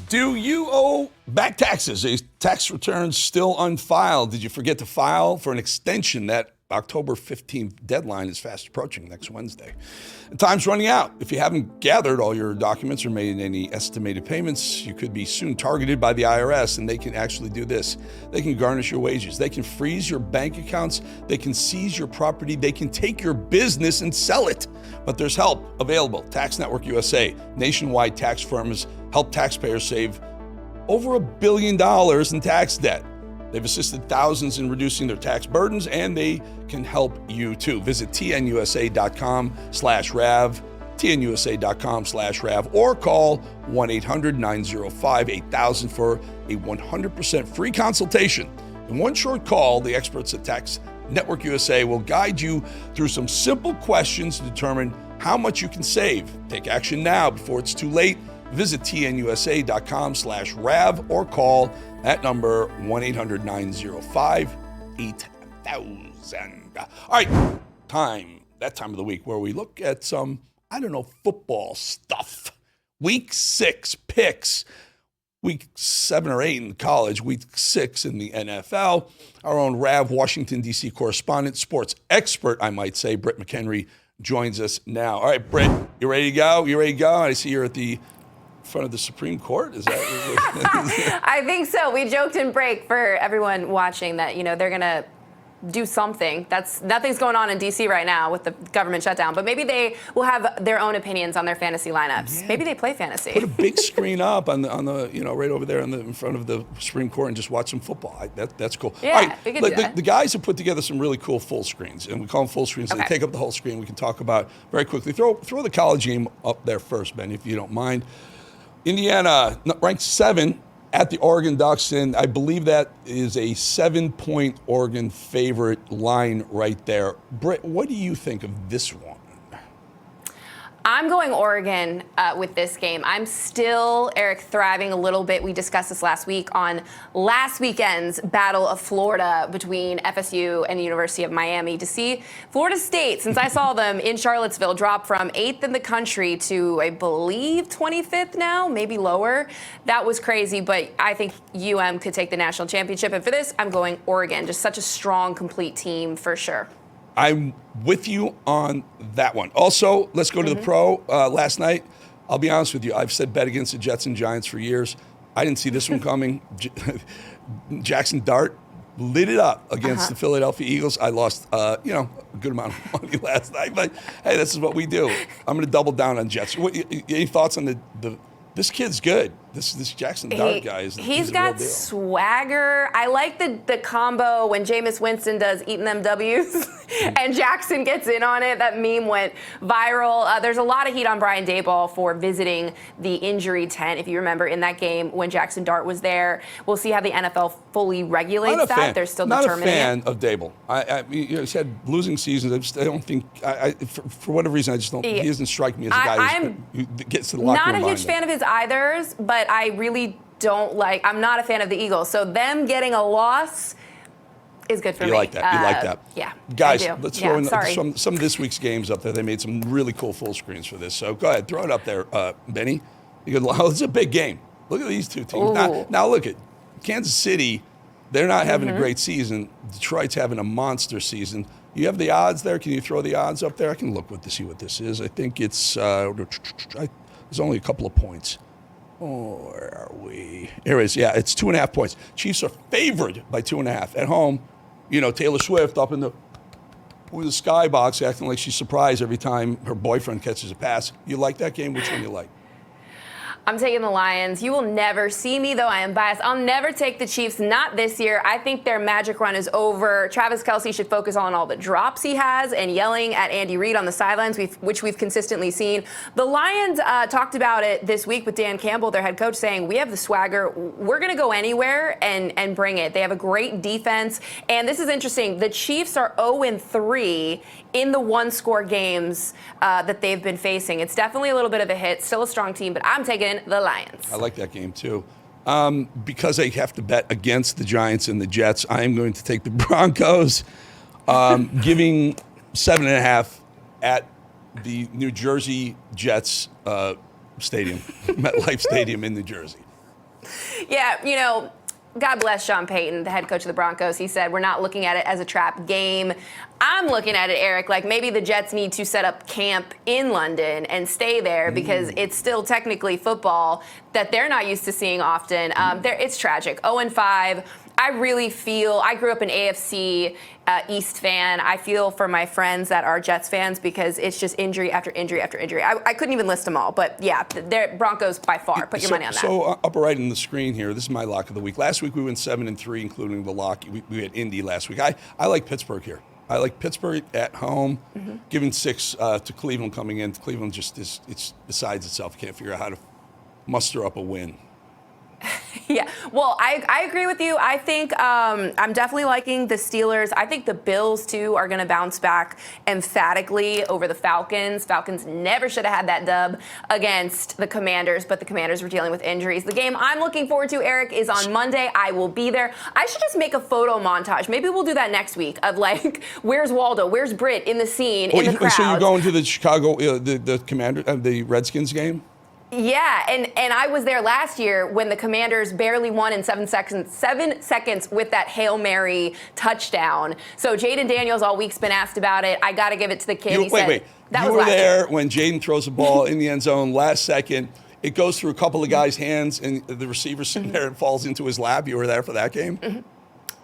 Do you owe back taxes? A tax return still unfiled? Did you forget to file for an extension? That October 15th deadline is fast approaching next Wednesday. And time's running out. If you haven't gathered all your documents or made any estimated payments, you could be soon targeted by the IRS, and they can actually do this. They can garnish your wages. They can freeze your bank accounts. They can seize your property. They can take your business and sell it. But there's help available. Tax Network USA, nationwide tax firms help taxpayers save over $1 billion in tax debt. They've assisted thousands in reducing their tax burdens, and they can help you too. Visit tnusa.com/RAV, tnusa.com/RAV, or call 1-800-905-8000 for a 100% free consultation. In one short call, the experts at Tax Network USA will guide you through some simple questions to determine how much you can save. Take action now before it's too late. Visit tnusa.com/RAV or call that number 1-800-905-8000. All right, that time of the week where we look at some, football stuff. Week 6 picks. Week 7 or 8 in college, week 6 in the NFL. Our own RAV Washington, D.C. correspondent, sports expert, I might say, Britt McHenry joins us now. All right, Britt, you ready to go? I see you're at the front of the Supreme Court. Is that? I think so. We joked in break for everyone watching that, they're going to do something. Nothing's going on in D.C. right now with the government shutdown, but maybe they will have their own opinions on their fantasy lineups. Yeah. Maybe they play fantasy. Put a big screen up on the right over there in front of the Supreme Court and just watch some football. That's cool. Yeah, all right, we could do that. The guys have put together some really cool full screens, and we call them full screens. Okay. They take up the whole screen. We can talk about very quickly. Throw the college game up there first, Ben, if you don't mind. Indiana ranked 7 at the Oregon Ducks, and I believe that is a 7-point Oregon favorite line right there. Britt, what do you think of this one? I'm going Oregon with this game. I'm still, Eric, thriving a little bit. We discussed this last week on last weekend's Battle of Florida between FSU and the University of Miami to see Florida State, since I saw them in Charlottesville, drop from 8th in the country to, I believe, 25th now, maybe lower. That was crazy, but I think UM could take the national championship. And for this, I'm going Oregon. Just such a strong, complete team for sure. I'm with you on that one. Also, let's go to the pro. Last night, I'll be honest with you, I've said bet against the Jets and Giants for years. I didn't see this one coming. Jaxson Dart lit it up against the Philadelphia Eagles. I lost, a good amount of money last night. But, hey, this is what we do. I'm going to double down on Jets. Any thoughts on the this kid's good. This Jaxson Dart guy he's got swagger. I like the combo when Jameis Winston does eating them W's and Jackson gets in on it. That meme went viral. There's a lot of heat on Brian Daboll for visiting the injury tent. If you remember in that game when Jaxson Dart was there, we'll see how the NFL fully regulates that. They're still determining it. Not a fan of Daboll. He said losing seasons. I don't think for whatever reason I just don't. He doesn't strike me as a guy who gets to the locker room. Not a huge fan of his either, but I really I'm not a fan of the Eagles. So them getting a loss is good for me. You like that. You like that. Yeah. Guys, let's throw in some of this week's games up there. They made some really cool full screens for this. So go ahead, throw it up there, Benny. It's a big game. Look at these two teams. Now look at Kansas City. They're not having a great season. Detroit's having a monster season. You have the odds there. Can you throw the odds up there? I can look to see what this is. I think it's there's only a couple of points. Oh, where are we? Here it is. Yeah, it's 2.5 points. Chiefs are favored by 2.5 at home. Taylor Swift up in the skybox acting like she's surprised every time her boyfriend catches a pass. You like that game? Which one you like? I'm taking the Lions. You will never see me, though I am biased. I'll never take the Chiefs, not this year. I think their magic run is over. Travis Kelce should focus on all the drops he has and yelling at Andy Reid on the sidelines, which we've consistently seen. The Lions talked about it this week with Dan Campbell, their head coach, saying, we have the swagger. We're going to go anywhere and bring it. They have a great defense. And this is interesting. The Chiefs are 0-3 in the one-score games that they've been facing. It's definitely a little bit of a hit. Still a strong team, but I'm taking the Lions. I like that game too. Because I have to bet against the Giants and the Jets, I am going to take the Broncos, giving 7.5 at the New Jersey Jets stadium, MetLife Stadium in New Jersey. Yeah, God bless Sean Payton, the head coach of the Broncos. He said, we're not looking at it as a trap game. I'm looking at it, Eric, like maybe the Jets need to set up camp in London and stay there because it's still technically football that they're not used to seeing often. It's tragic. 0-5. I really feel, I grew up an AFC East fan. I feel for my friends that are Jets fans because it's just injury after injury after injury. I couldn't even list them all, but yeah, they're Broncos by far. Put your money on that. So upper right in the screen here, this is my lock of the week. Last week we went 7-3, including the lock. We had Indy last week. I like Pittsburgh here. I like Pittsburgh at home, giving 6 to Cleveland coming in. Cleveland just it's besides itself. Can't figure out how to muster up a win. Yeah, well, I agree with you. I think I'm definitely liking the Steelers. I think the Bills, too, are going to bounce back emphatically over the Falcons. Falcons never should have had that dub against the Commanders, but the Commanders were dealing with injuries. The game I'm looking forward to, Eric, is on Monday. I will be there. I should just make a photo montage. Maybe we'll do that next week of, like, where's Waldo? Where's Britt in the scene, in the crowd? So you're going to the Chicago, the Redskins game? Yeah, and I was there last year when the Commanders barely won in 7 seconds with that Hail Mary touchdown. So Jaden Daniels all week's been asked about it. I got to give it to the kid. Wait. You were there when Jaden throws the ball in the end zone last second. It goes through a couple of guys' hands, and the receiver's sitting there and falls into his lap. You were there for that game?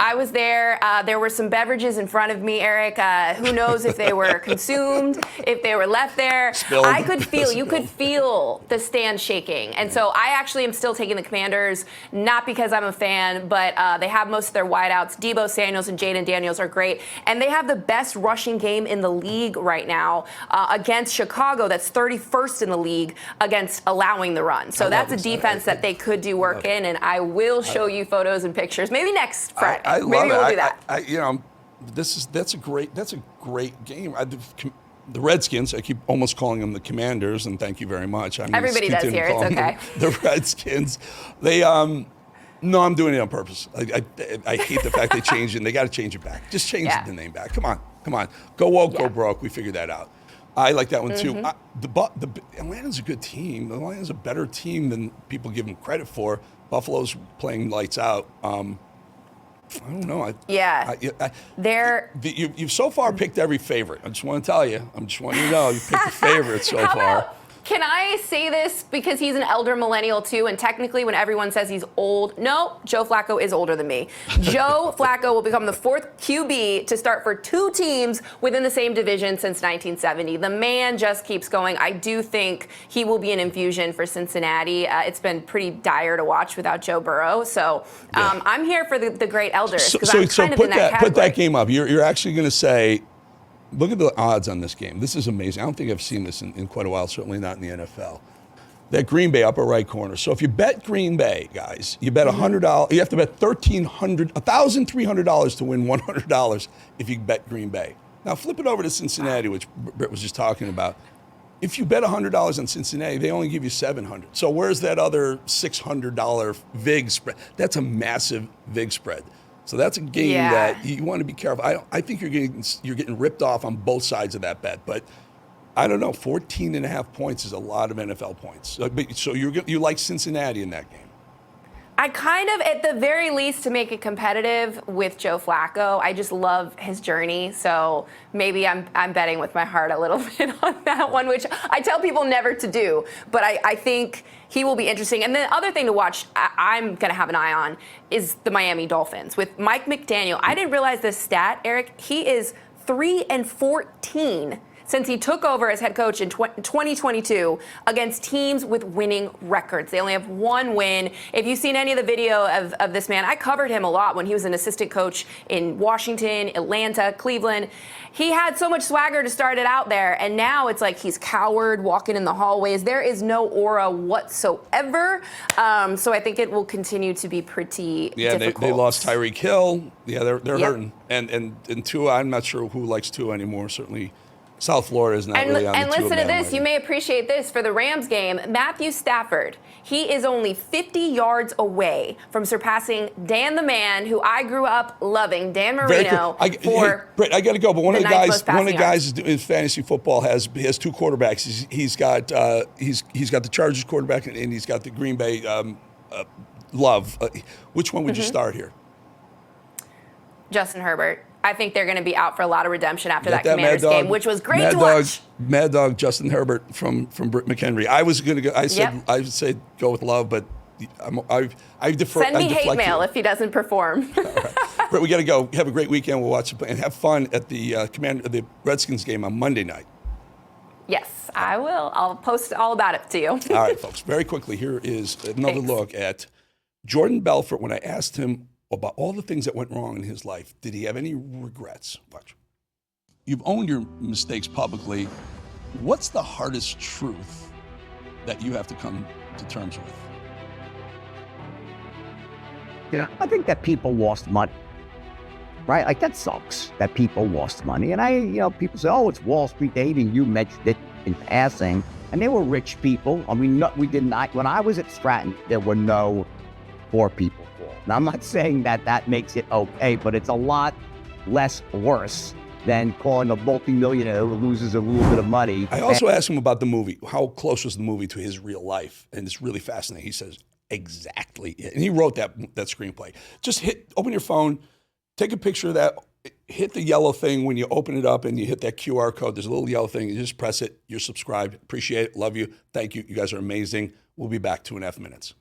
I was there. There were some beverages in front of me, Eric. Who knows if they were consumed, if they were left there. Spilled. I could feel, you could feel the stand shaking. And so I actually am still taking the Commanders, not because I'm a fan, but they have most of their wideouts. Deebo Samuels and Jaden Daniels are great. And they have the best rushing game in the league right now against Chicago. That's 31st in the league against allowing the run. So that's a defense that they could do work in. And I will show you photos and pictures, maybe next Friday. I love Maybe it. we'll do that. That's a great game. The Redskins, I keep almost calling them the Commanders, and thank you very much. Everybody does here. It's okay. The Redskins, no, I'm doing it on purpose. I hate the fact they changed it. And they got to change it back. Just change the name back. Come on. Go woke, go broke. We figured that out. I like that one too. Atlanta's a good team. Atlanta's a better team than people give them credit for. Buffalo's playing lights out. I don't know. You've so far picked every favorite. I just want to tell you. I just want you to know you picked the favorite so far. Can I say this because he's an elder millennial too, and technically when everyone says he's old, no, Joe Flacco is older than me. Joe Flacco will become the 4th QB to start for 2 teams within the same division since 1970. The man just keeps going. I do think he will be an infusion for Cincinnati. It's been pretty dire to watch without Joe Burrow. So I'm here for the great elders because I'm kind of in that category. Put that game up. You're actually going to say, look at the odds on this game. This is amazing. I don't think I've seen this in quite a while, certainly not in the NFL. That Green Bay upper right corner. So if you bet Green Bay, guys, you bet $100. You have to bet $1,300 to win $100 if you bet Green Bay. Now flip it over to Cincinnati, which Britt was just talking about. If you bet $100 on Cincinnati, they only give you $700. So where's that other $600 VIG spread? That's a massive VIG spread. So that's a game that you want to be careful. I think you're getting ripped off on both sides of that bet. But I don't know, 14.5 points is a lot of NFL points. So you like Cincinnati in that game? I kind of, at the very least, to make it competitive with Joe Flacco. I just love his journey. So maybe I'm betting with my heart a little bit on that one, which I tell people never to do. But I think he will be interesting. And the other thing to watch, I'm going to have an eye on, is the Miami Dolphins. With Mike McDaniel, I didn't realize this stat, Eric. He is 3-14 since he took over as head coach in 2022 against teams with winning records. They only have 1 win. If you've seen any of the video of this man, I covered him a lot when he was an assistant coach in Washington, Atlanta, Cleveland. He had so much swagger to start it out there, and now it's like he's cowered, walking in the hallways. There is no aura whatsoever. So I think it will continue to be pretty difficult. They lost Tyreek Hill. Yeah, they're hurting. And Tua, I'm not sure who likes Tua anymore. Certainly South Florida is not really on the Tua listen to bandwagon. this. You may appreciate this. For the Rams game, Matthew Stafford, he is only 50 yards away from surpassing Dan the Man, who I grew up loving, Dan Marino. Britt, I got to go. But one of the guys in fantasy football has 2 quarterbacks. He's got the Chargers quarterback and he's got the Green Bay Love. Which one would you start here? Justin Herbert. I think they're going to be out for a lot of redemption after that That Commanders game, which was great to watch. Mad Dog Justin Herbert from Britt McHenry. I was going to go. I would say go with Love, but I defer. Send me hate mail if he doesn't perform. All right. Britt, we got to go. Have a great weekend. We'll watch and have fun at the Redskins game on Monday night. Yes, I will. I'll post all about it to you. All right, folks. Very quickly, here is another look at Jordan Belfort. When I asked him about all the things that went wrong in his life, did he have any regrets? Watch. You've owned your mistakes publicly. What's the hardest truth that you have to come to terms with? Yeah, I think that people lost money, right? Like that sucks that people lost money. And people say, oh, it's Wall Street dating. You mentioned it in passing. And they were rich people. I mean, we did not. When I was at Stratton, there were no poor people. Now, I'm not saying that makes it okay, but it's a lot less worse than calling a multimillionaire who loses a little bit of money. I also asked him about the movie. How close was the movie to his real life? And it's really fascinating. He says, exactly. And he wrote that screenplay. Just open your phone, take a picture of that, hit the yellow thing when you open it up and you hit that QR code. There's a little yellow thing. You just press it. You're subscribed. Appreciate it. Love you. Thank you. You guys are amazing. We'll be back 2.5 minutes.